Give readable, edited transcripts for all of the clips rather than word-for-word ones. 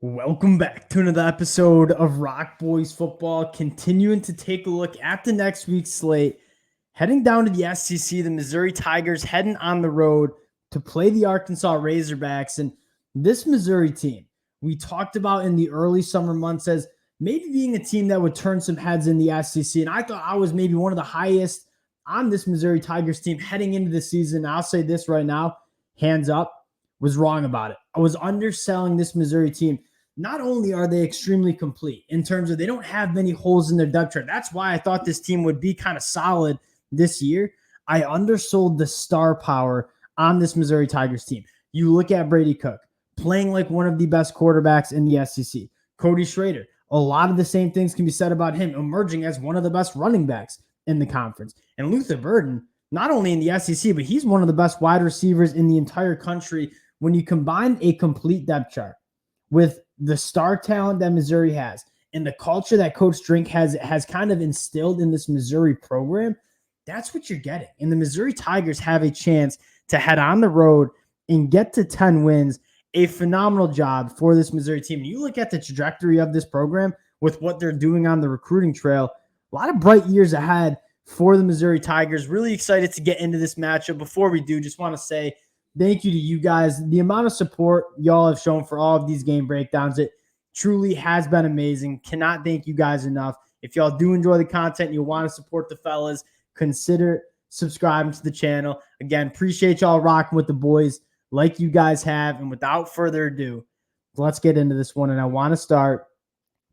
Welcome back to another episode of Rock Boys Football, continuing to take a look at the next week's slate. Heading down to the SEC, the Missouri Tigers heading on the road to play the Arkansas Razorbacks. And this Missouri team, we talked about in the early summer months as maybe being a team that would turn some heads in the SEC. And I thought I was maybe one of the highest on this Missouri Tigers team heading into the season. I'll say this right now, hands up, was wrong about it. I was underselling this Missouri team. Not only are they extremely complete in terms of they don't have many holes in their depth chart. That's why I thought this team would be kind of solid this year. I undersold the star power on this Missouri Tigers team. You look at Brady Cook playing like one of the best quarterbacks in the SEC. Cody Schrader, a lot of the same things can be said about him, emerging as one of the best running backs in the conference. And Luther Burden, not only in the SEC, but he's one of the best wide receivers in the entire country. When you combine a complete depth chart with the star talent that Missouri has and the culture that Coach Drink has kind of instilled in this Missouri program, that's what you're getting. And the Missouri Tigers have a chance to head on the road and get to 10 wins. A phenomenal job for this Missouri team. And you look at the trajectory of this program with what they're doing on the recruiting trail, a lot of bright years ahead for the Missouri Tigers. Really excited to get into this matchup. Before we do, just want to say thank you to you guys. The amount of support y'all have shown for all of these game breakdowns, it truly has been amazing. Cannot thank you guys enough. If y'all do enjoy the content and you want to support the fellas, consider subscribing to the channel. Again, appreciate y'all rocking with the boys like you guys have. And without further ado, let's get into this one. And I want to start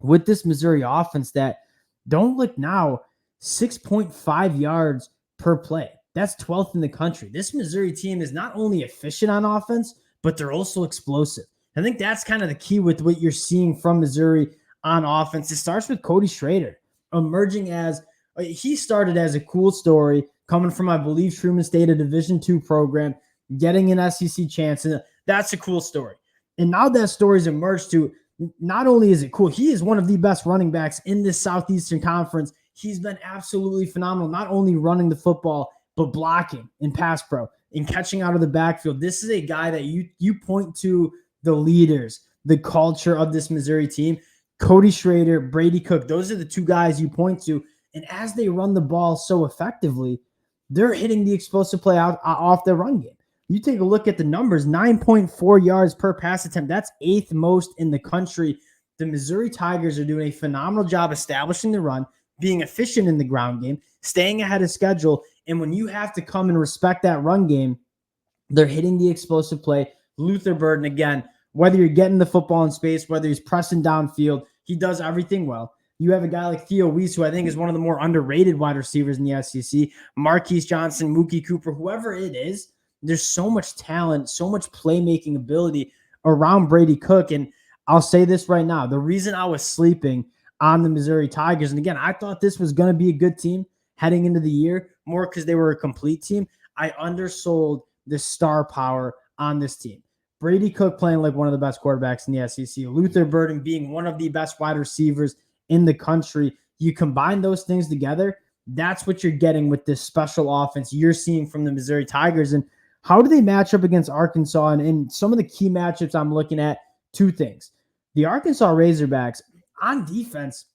with this Missouri offense that, don't look now, 6.5 yards per play. That's 12th in the country. This Missouri team is not only efficient on offense, but they're also explosive. I think that's kind of the key with what you're seeing from Missouri on offense. It starts with Cody Schrader emerging as he started as a cool story coming from, I believe, Truman State, a Division II program, getting an SEC chance. And that's a cool story. And now that story's emerged to not only is it cool, he is one of the best running backs in this Southeastern Conference. He's been absolutely phenomenal, not only running the football, but blocking in pass pro and catching out of the backfield. This is a guy that you point to the leaders, the culture of this Missouri team. Cody Schrader, Brady Cook, those are the two guys you point to. And as they run the ball so effectively, they're hitting the explosive play out off their run game. You take a look at the numbers, 9.4 yards per pass attempt. That's 8th most in the country. The Missouri Tigers are doing a phenomenal job establishing the run, being efficient in the ground game, staying ahead of schedule. And when you have to come and respect that run game, they're hitting the explosive play. Luther Burden, again, whether you're getting the football in space, whether he's pressing downfield, he does everything well. You have a guy like Theo Weiss, who I think is one of the more underrated wide receivers in the SEC, Marquise Johnson, Mookie Cooper, whoever it is. There's so much talent, so much playmaking ability around Brady Cook. And I'll say this right now, the reason I was sleeping on the Missouri Tigers, and again, I thought this was going to be a good team heading into the year, more because they were a complete team, I undersold the star power on this team. Brady Cook playing like one of the best quarterbacks in the SEC, Luther Burden being one of the best wide receivers in the country. You combine those things together, that's what you're getting with this special offense you're seeing from the Missouri Tigers. And how do they match up against Arkansas? And some of the key matchups I'm looking at, two things. The Arkansas Razorbacks on defense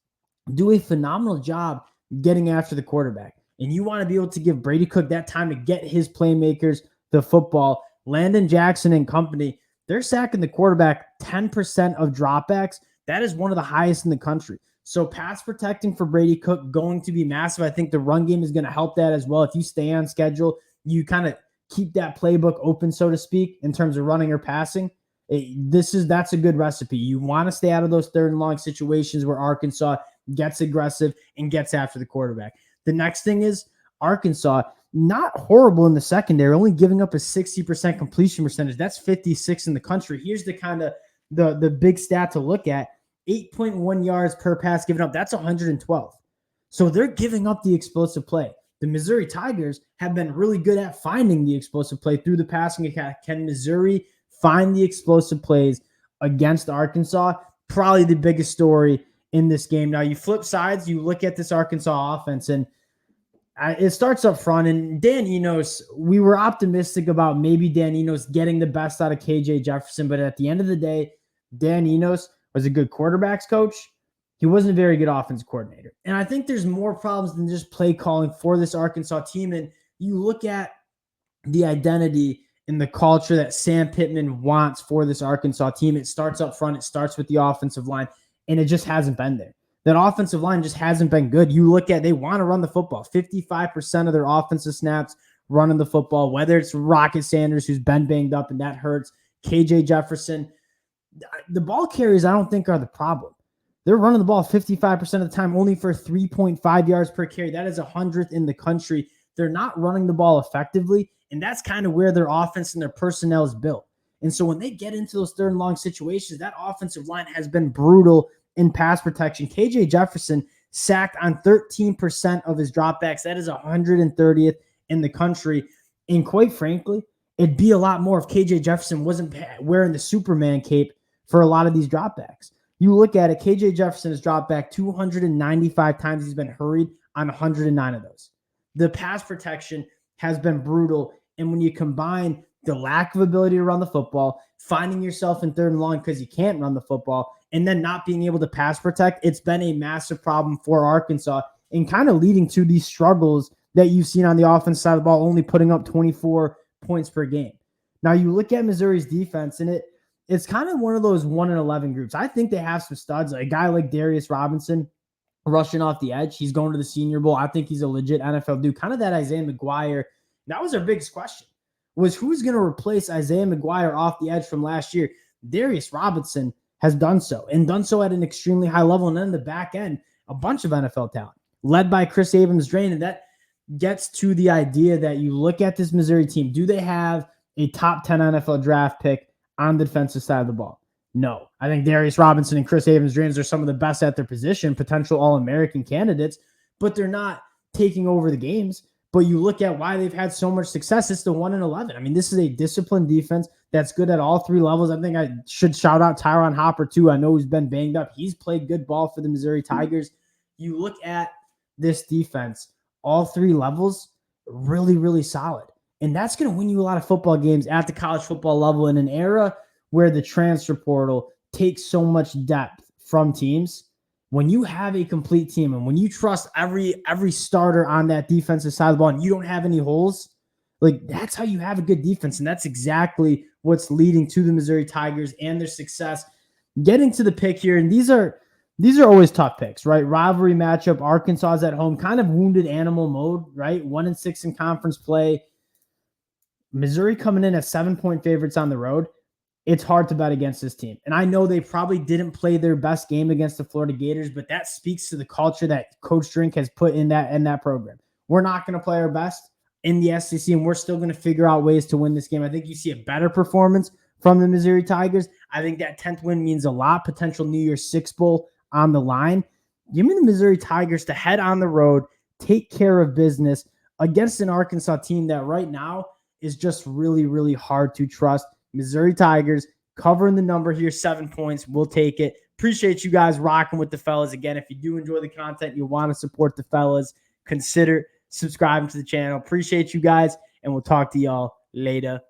do a phenomenal job getting after the quarterback. And you want to be able to give Brady Cook that time to get his playmakers the football. Landon Jackson and company, they're sacking the quarterback 10% of dropbacks. That is one of the highest in the country. So pass protecting for Brady Cook going to be massive. I think the run game is going to help that as well. If you stay on schedule, you kind of keep that playbook open, so to speak, in terms of running or passing. That's a good recipe. You want to stay out of those third and long situations where Arkansas gets aggressive and gets after the quarterback. The next thing is Arkansas, not horrible in the secondary, only giving up a 60% completion percentage. That's 56 in the country. Here's the kind of the big stat to look at. 8.1 yards per pass given up. That's 112. So they're giving up the explosive play. The Missouri Tigers have been really good at finding the explosive play through the passing attack. Can Missouri find the explosive plays against Arkansas? Probably the biggest story in this game. Now, you flip sides, you look at this Arkansas offense, and it starts up front. And Dan Enos, we were optimistic about maybe Dan Enos getting the best out of KJ Jefferson, but at the end of the day, Dan Enos was a good quarterbacks coach. He wasn't a very good offensive coordinator. And I think there's more problems than just play calling for this Arkansas team. And you look at the identity and the culture that Sam Pittman wants for this Arkansas team. It starts up front. It starts with the offensive line, and it just hasn't been there. That offensive line just hasn't been good. You look at, they want to run the football. 55% of their offensive snaps running the football, whether it's Rocket Sanders, who's been banged up, and that hurts, KJ Jefferson. The ball carriers, I don't think, are the problem. They're running the ball 55% of the time, only for 3.5 yards per carry. That is 100th in the country. They're not running the ball effectively, and that's kind of where their offense and their personnel is built. And so when they get into those third and long situations, that offensive line has been brutal in pass protection. KJ Jefferson sacked on 13% of his dropbacks. That is 130th in the country. And quite frankly, it'd be a lot more if KJ Jefferson wasn't wearing the Superman cape for a lot of these dropbacks. You look at it, KJ Jefferson has dropped back 295 times. He's been hurried on 109 of those. The pass protection has been brutal. And when you combine the lack of ability to run the football, finding yourself in third and long because you can't run the football, and then not being able to pass protect, it's been a massive problem for Arkansas and kind of leading to these struggles that you've seen on the offense side of the ball, only putting up 24 points per game. Now you look at Missouri's defense, and it's kind of one of those 1-11 groups. I think they have some studs. A guy like Darius Robinson rushing off the edge. He's going to the Senior Bowl. I think he's a legit NFL dude. Kind of that Isaiah McGuire. That was our biggest question, was who's going to replace Isaiah McGuire off the edge from last year? Darius Robinson has done so, and done so at an extremely high level. And then the back end, a bunch of NFL talent, led by Chris Abrams-Drain. And that gets to the idea that you look at this Missouri team. Do they have a top 10 NFL draft pick on the defensive side of the ball? No. I think Darius Robinson and Chris Abrams-Drain are some of the best at their position, potential All-American candidates, but they're not taking over the games. But you look at why they've had so much success. It's the 1-11. I mean, this is a disciplined defense that's good at all three levels. I think I should shout out Tyron Hopper, too. I know he's been banged up. He's played good ball for the Missouri Tigers. You look at this defense, all three levels, really, really solid. And that's going to win you a lot of football games at the college football level in an era where the transfer portal takes so much depth from teams. When you have a complete team and when you trust every starter on that defensive side of the ball and you don't have any holes, like that's how you have a good defense. And that's exactly what's leading to the Missouri Tigers and their success. Getting to the pick here, and these are always tough picks, right? Rivalry matchup, Arkansas is at home, kind of wounded animal mode, right? 1-6 in conference play. Missouri coming in as 7-point favorites on the road. It's hard to bet against this team. And I know they probably didn't play their best game against the Florida Gators, but that speaks to the culture that Coach Drink has put in that program. We're not going to play our best in the SEC, and we're still going to figure out ways to win this game. I think you see a better performance from the Missouri Tigers. I think that 10th win means a lot. Potential New Year's Six Bowl on the line. Give me the Missouri Tigers to head on the road, take care of business against an Arkansas team that right now is just really, really hard to trust. Missouri Tigers covering the number here, 7 points. We'll take it. Appreciate you guys rocking with the fellas. Again, if you do enjoy the content, you want to support the fellas, consider subscribing to the channel. Appreciate you guys, and we'll talk to y'all later.